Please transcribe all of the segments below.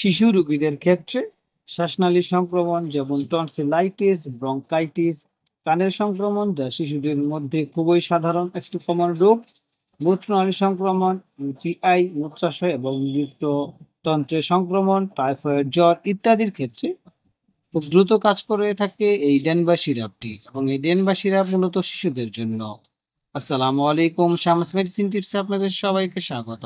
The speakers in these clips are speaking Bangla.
শিশু রোগীদের ক্ষেত্রে শ্বাসনালী সংক্রমণ যেমন টনসিলাইটিস, ব্রঙ্কাইটিস, কানের সংক্রমণ যা শিশুদের মধ্যে খুবই সাধারণ একটি কমন রোগ, মূত্রনালী সংক্রমণ, ইউটিআই, মূত্রাশয় এবং মৃত্যতন্ত্রের সংক্রমণ, টাইফয়েড জ্বর ইত্যাদির ক্ষেত্রে খুব দ্রুত কাজ করে থাকে এই ডেনভার সিরাপটি এবং এই ডেনভার সিরাপ মূলত শিশুদের জন্য। আসসালামু আলাইকুম, শামস মেডিসিন টিপসে আপনাদের সবাইকে স্বাগত।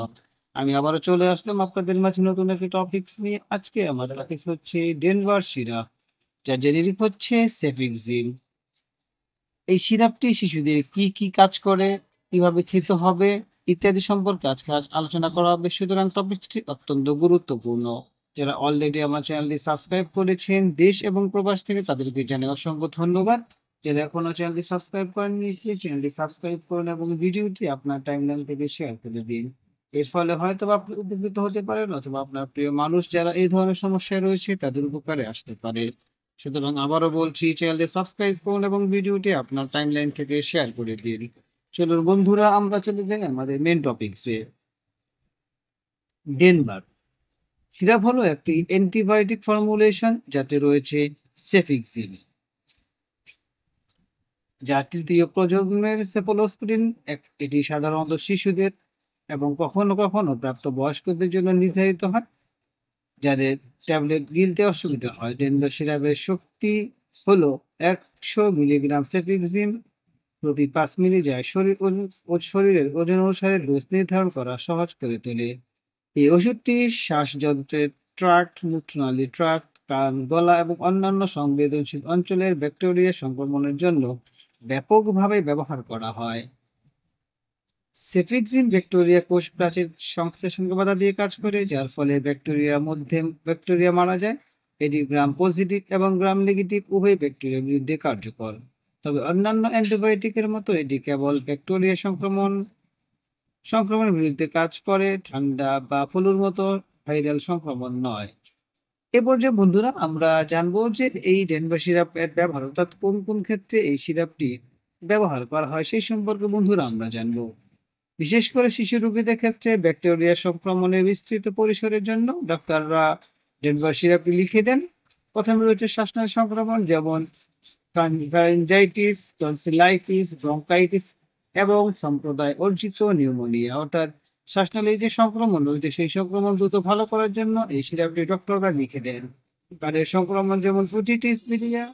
আমি আবারও চলে আসলাম আপনাদের মাঝে নতুন একটি টপিকস নিয়ে। আজকে আমার টপিক হচ্ছে ডেনভার সিরাপ, যার জেনেরিক হচ্ছে সেফিক্সিম। এই সিরাপটি শিশুদের কি কি কাজ করে, কিভাবে খেতে হবে ইত্যাদি সম্পর্কে আজকে আলোচনা করা হবে। সুতরাং টপিকটি অত্যন্ত গুরুত্বপূর্ণ। যারা অলরেডি আমার চ্যানেলটি সাবস্ক্রাইব করেছেন দেশ এবং প্রবাস থেকে, তাদেরকে জানাই অসংখ্য ধন্যবাদ। যারা এখনো চ্যানেলটি সাবস্ক্রাইব করেননি, চ্যানেলটি সাবস্ক্রাইব করুন এবং ভিডিওটি আপনার টাইমলাইন থেকে শেয়ার করে দিন। এর ফলে হয়তো আপনি উপকৃত হতে পারেন অথবা আপনার প্রিয় মানুষ যারা এই ধরনের সমস্যায় রয়েছে তাদের উপকারে আসতে পারে। সুতরাং আবারও বলছি, চ্যানেলটি সাবস্ক্রাইব করুন এবং ভিডিওটি আপনার টাইমলাইন থেকে শেয়ার করে দিন। চলুন বন্ধুরা, আমরা চলে যাই আমাদের মেন টপিকসে। ডেনভার সিরাপ হলো একটি অ্যান্টিবায়োটিক ফর্মুলেশন যাতে রয়েছে সেফিক্সিম, যা তৃতীয় প্রজন্মের সেফলোস্পিরিন। এটি সাধারণত শিশুদের এবং কখনো কখনো প্রাপ্তবয়স্কদের জন্য নির্ধারিত হয়, যাদের ট্যাবলেট গিলতে অসুবিধা হয়। ডেনভার সিরাপের শক্তি হলো 100 মিলিগ্রাম সেফিক্সিম প্রতি 5 মিলি, যায় শরীরের ওজন অনুসারে ডোজ নির্ধারণ করা সহজ করে তোলে। এই ওষুধটি শ্বাসযন্ত্রের ট্র্যাক্ট, মূত্রনালী ট্র্যাক্ট, কান, গলা এবং অন্যান্য সংবেদনশীল অঞ্চলের ব্যাকটেরিয়া সংক্রমণের জন্য ব্যাপকভাবে ব্যবহার করা হয়। সেফিক্সিন ব্যাকটেরিয়া কোষ প্রাচীর সংশ্লেষণকে বাধা দিয়ে কাজ করে, যার ফলে ব্যাকটেরিয়া মারা যায়। এটি গ্রাম পজিটিভ এবং গ্রাম নেগেটিভ উভয় ব্যাকটেরিয়ার বিরুদ্ধে কার্যকর। তবে অন্যান্য অ্যান্টিবায়োটিকের মতো এটি কেবল ব্যাকটেরিয়া সংক্রমণের বিরুদ্ধে কাজ করে, ঠান্ডা বা ফ্লুর মতো ভাইরাল সংক্রমণ নয়। এ পর্যায়ে বন্ধুরা আমরা জানবো যে এই ডেনভার সিরাপ এর ব্যবহার, অর্থাৎ কোন কোন ক্ষেত্রে এই সিরাপটি ব্যবহার করা হয় সেই সম্পর্কে বন্ধুরা আমরা জানবো। বিশেষ করে শিশু রোগীদের ক্ষেত্রে ব্যাকটেরিয়া সংক্রমণের বিস্তৃত পরিসরের জন্য ডাক্তাররা ডেনভার সিরাপটি লিখে দেন। প্রথমে রয়েছে শ্বাসনালী সংক্রমণ যেমন ফারিনজাইটিস, টনসিলাইটিস, ব্রঙ্কাইটিস এবং সম্প্রদায় অর্জিত নিউমোনিয়া, অর্থাৎ শ্বাসনালীর যে সংক্রমণ রয়েছে সেই সংক্রমণ দ্রুত ভালো করার জন্য এই সিরাপটি ডক্টররা লিখে দেন। কানের সংক্রমণ যেমন প্রোটিটিস মিলিয়া,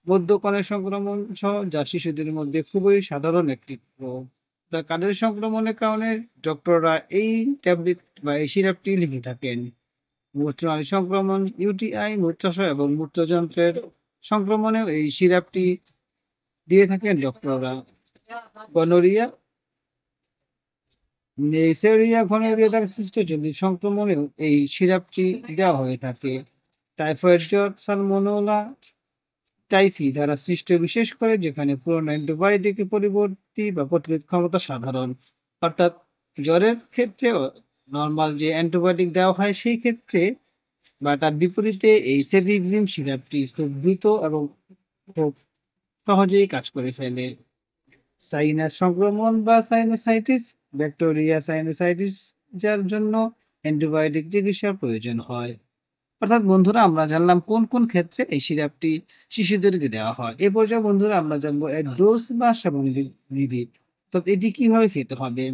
মধ্যকণের সংক্রমণ সহ, যা শিশুদের মধ্যে খুবই সাধারণ একটি রোগ। তা কানের সংক্রমণের কারণে ডক্টররা এই ট্যাবলেট বা এই সিরাপটি লিখে থাকেন। মূত্রনালী সংক্রমণ, ইউটিআই, মূত্রাশয় এবং মূত্রযন্ত্রের সংক্রমণেও এই সিরাপটি দিয়ে থাকেন ডক্টররা। গনোরিয়া, নেইসেরিয়া, গনোরিয়া দ্বারা সৃষ্ট জনিত সংক্রমণেও এই সিরাপটি দেওয়া হয়ে থাকে। টাইফয়েড জ্বর, সালমোনেলা টাইফি দ্বারা সৃষ্ট, বিশেষ করে যেখানে পুরনো অ্যান্টিবায়োটিকের পরিবর্তী বা প্রতিরোধ ক্ষমতা সাধারণ। অর্থাৎ জ্বরের ক্ষেত্রেও নরমাল যে অ্যান্টিবায়োটিক দেওয়া হয় সেই ক্ষেত্রে বা তার বিপরীতে এই সেফিক্সিম সিরাপটি খুব দ্রুত এবং খুব সহজেই কাজ করে ফেলে। সাইনাস সংক্রমণ বা সাইনোসাইটিস, ব্যাকটেরিয়া সাইনোসাইটিস, যার জন্য অ্যান্টিবায়োটিক চিকিৎসার প্রয়োজন হয়। অর্থাৎ বন্ধুরা আমরা জানলাম কোন কোন ক্ষেত্রে এই সিরাপটি শিশুদেরকে দেওয়া হয়। এ পর্যায়ে বন্ধুরা আমরা জানবো এর ডোজ বা সেবন বিধি। তো এটি কিভাবে খেতে হবে।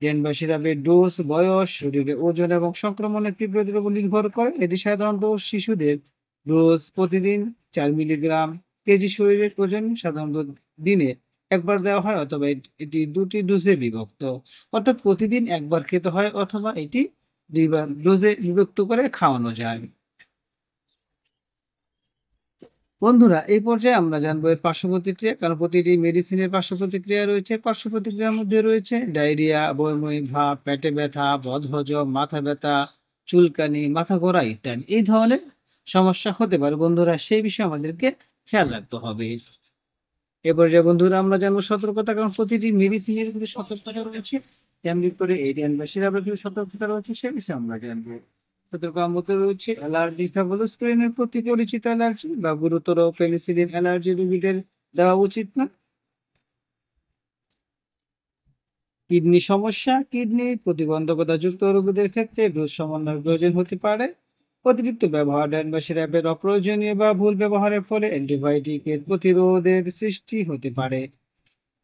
ডেনভার সিরাপের ডোজ বয়স, শরীরের ওজন এবং সংক্রমণের তীব্রতার উপর নির্ভর করে। এটি সাধারণত শিশুদের ডোজ প্রতিদিন 4 মিলিগ্রাম কেজি শরীরের ওজন সাধারণত দিনে একবার দেওয়া হয়, অথবা এটি দুটি ডোজে বিভক্ত। অর্থাৎ প্রতিদিন একবার খেতে হয় অথবা এটি দুইবার ডোজে বিভক্ত করে খাওয়ানো যায়। বন্ধুরা এই পর্যায়ে আমরা জানবো এর পার্শ্ব প্রতিক্রিয়া, কারণ প্রতিটি মেডিসিনের পার্শ্ব প্রতিক্রিয়া রয়েছে। পার্শ্ব প্রতিক্রিয়ার মধ্যে রয়েছে ডায়রিয়া, বমি ভাব, পেটে ব্যথা, বদহজম, মাথা ব্যথা, চুলকানি, মাথা ঘোরা ইত্যাদি এই ধরনের সমস্যা হতে পারে। বন্ধুরা সেই বিষয়ে আমাদেরকে খেয়াল রাখতে হবে। এ পর্যায়ে বন্ধুরা আমরা জানবো সতর্কতা, কারণ প্রতিটি মেডিসিনের কিন্তু সতর্কতা রয়েছে, তেমনি করে এরিয়ান বা সিরাপের কিন্তু সতর্কতা রয়েছে, সে বিষয়ে আমরা জানবো। সতর্কতার মধ্যে রয়েছে অ্যালার্জি, সেফালোস্পিরিনের প্রতি পরিচিত অ্যালার্জি বা গুরুতর পেনিসিলিন অ্যালার্জি রোগীদের দেওয়া উচিত না। কিডনি সমস্যা, কিডনি প্রতিবন্ধকতা যুক্ত রোগীদের ক্ষেত্রে ডোজ সমন্বয়ের প্রয়োজন হতে পারে। অতিরিক্ত ব্যবহার ডান বা সিরাপের অপ্রয়োজনীয় বা ভুল ব্যবহারের ফলে অ্যান্টিবায়োটিকের প্রতিরোধের সৃষ্টি হতে পারে।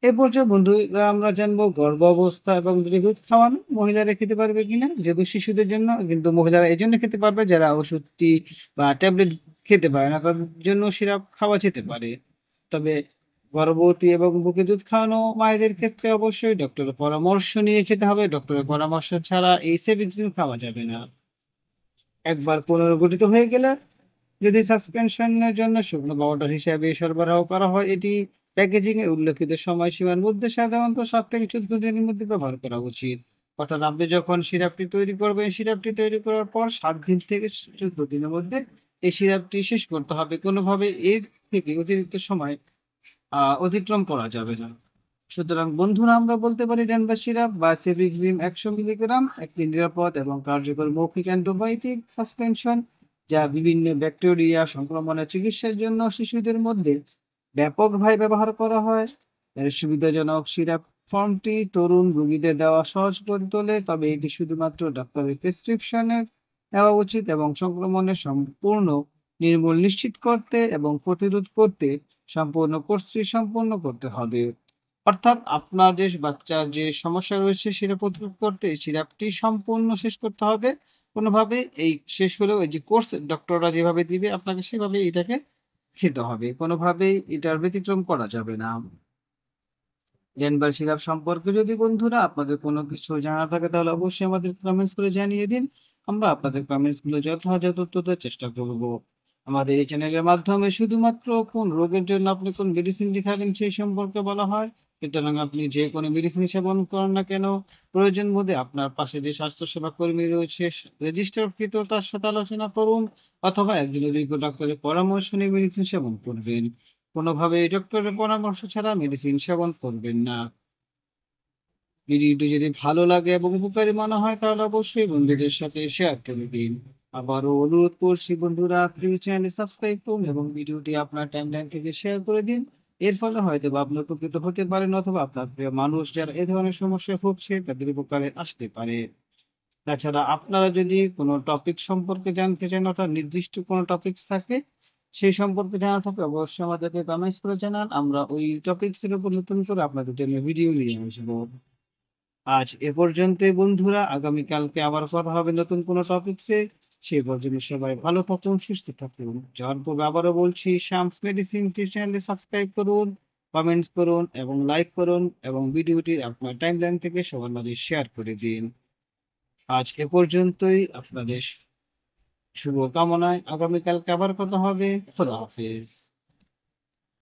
এ পর্যায়ে বন্ধুরা আমরা জানবো গর্ভাবস্থা এবং দুধ খাওয়ানো মহিলারা খেতে পারবে কিনা। যেহেতু শিশুদের জন্য, কিন্তু মহিলারা এই জন্য খেতে পারবে যারা ওষুধটি বা ট্যাবলেট খেতে পারে না, তাদের জন্য সিরাপ খাওয়া যেতে পারে। তবে গর্ভবতী এবং বুকে দুধ খাওয়ানো মায়েদের ক্ষেত্রে অবশ্যই ডক্টরের পরামর্শ নিয়ে খেতে হবে। ডক্টরের পরামর্শ ছাড়া এই সেভিক্সিন খাওয়া যাবে না। একবার পুনর্গঠিত হয়ে গেলে যদি সাসপেনশনের জন্য শুকনো পাউডার হিসাবে সরবরাহ করা হয়, এটি প্যাকেজিং এর উল্লেখিত সময়সীমার মধ্যে সাধারণত ৭ থেকে ১৪ দিনের মধ্যে ব্যবহার করা উচিত। অর্থাৎ আপনি যখন সিরাপটি তৈরি করবেন, সিরাপটি তৈরি করার পর ৭ দিন থেকে ১৪ দিনের মধ্যে এই সিরাপটি শেষ করতে হবে। কোনোভাবে এর থেকে অতিরিক্ত সময় অতিক্রম করা যাবে না। সুতরাং বন্ধুরা আমরা বলতে পারি ড্যানভার সিরাপ বা সেফিক্সিম ১০০ মিলিগ্রাম একটি নিরাপদ এবং কার্যকর মৌখিক অ্যান্টিবায়োটিক সাসপেনশন, যা বিভিন্ন ব্যাকটেরিয়া সংক্রমণের চিকিৎসার জন্য শিশুদের মধ্যে ব্যাপকভাবে ব্যবহার করা হয়। এর সুবিধাজনক সিরাপ ফর্মটি তরুণ রোগীদের দেওয়া সহজ করে তোলে, তবে এটি শুধুমাত্র ডাক্তারের প্রেসক্রিপশনে নেওয়া উচিত এবং সংক্রমণের সম্পূর্ণ নির্মূল নিশ্চিত করতে এবং প্রতিরোধ করতে সম্পূর্ণ কোর্সটি সম্পন্ন করতে হবে। অর্থাৎ আপনার যে বাচ্চার যে সমস্যা রয়েছে সেটা প্রতিরোধ করতে এই সিরাপটি সম্পূর্ণ শেষ করতে হবে। কোনোভাবে এই শেষ হলেও এই যে কোর্স ডক্টররা যেভাবে দিবে আপনাকে সেভাবে এটাকে খেতে হবে। কোনোভাবেই এটার ব্যতিক্রম করা যাবে না। ডেনভার সিরাপ সম্পর্কে যদি বন্ধুরা আপনাদের কোনো কিছু জানার থাকে তাহলে অবশ্যই আমাদের কমেন্টস করে জানিয়ে দিন। আমরা আপনাদের কমেন্টস গুলো যথাযথ উত্তর দেওয়ার চেষ্টা করব। আমাদের এই চ্যানেলের মাধ্যমে শুধুমাত্র কোন রোগের জন্য আপনি কোন মেডিসিনটি খাবেন সেই সম্পর্কে বলা হয়। সুতরাং আপনি যে কোনো মেডিসিন সেবন করেন না কেন, প্রয়োজন বোধে আপনার পাশে যে স্বাস্থ্যসেবা কর্মী রয়েছে রেজিস্টারকৃত তার সাথে আলোচনা করুন, অথবা একজন অভিজ্ঞ ডাক্তারের পরামর্শ নিয়ে মেডিসিন সেবন করবেন। কোনোভাবে ডক্টরের পরামর্শ ছাড়া মেডিসিন সেবন করবেন না। ভিডিওটি যদি ভালো লাগে এবং উপকারী মনে হয় তাহলে অবশ্যই বন্ধুদের সাথে শেয়ার করে দিন। আবারও অনুরোধ করছি বন্ধুরা, প্লিজ চ্যানেলটি সাবস্ক্রাইব করুন এবং ভিডিওটি আপনার টাইমলাইন থেকে শেয়ার করে দিন। এর ফলে হয়তোবা আপনি উপকৃত হতে পারেন, অথবা আপনার প্রিয় মানুষ যারা এ ধরনের সমস্যায় ভুগছে তাদের উপকারে আসতে পারে। তাছাড়া আপনারা যদি কোনো টপিক সম্পর্কে জানতে চান, অর্থাৎ নির্দিষ্ট কোনো টপিকস থাকে, সেই সম্পর্কে জানা থাকলে অবশ্যই আমাদেরকে কমেন্টস করে জানান। আমরা ওই টপিকস এর উপর নতুন করে আপনাদের জন্য ভিডিও নিয়ে আসবো। আজ এ পর্যন্তই বন্ধুরা। আগামীকালকে আবার কথা হবে নতুন কোনো টপিকসে। সেই পর্যন্ত সবাই ভালো থাকুন, সুস্থ থাকুন। যাওয়ার পূর্বে আবারও বলছি, শামস মেডিসিন চ্যানেলটি সাবস্ক্রাইব করুন, কমেন্টস করুন এবং লাইক করুন এবং ভিডিওটি আপনার টাইমলাইন থেকে সবার মাঝে শেয়ার করে দিন। আজ এ পর্যন্তই। আপনাদের শুভকামনায় আগামীকালকে আবার কথা হবে। খোদা হাফেজ।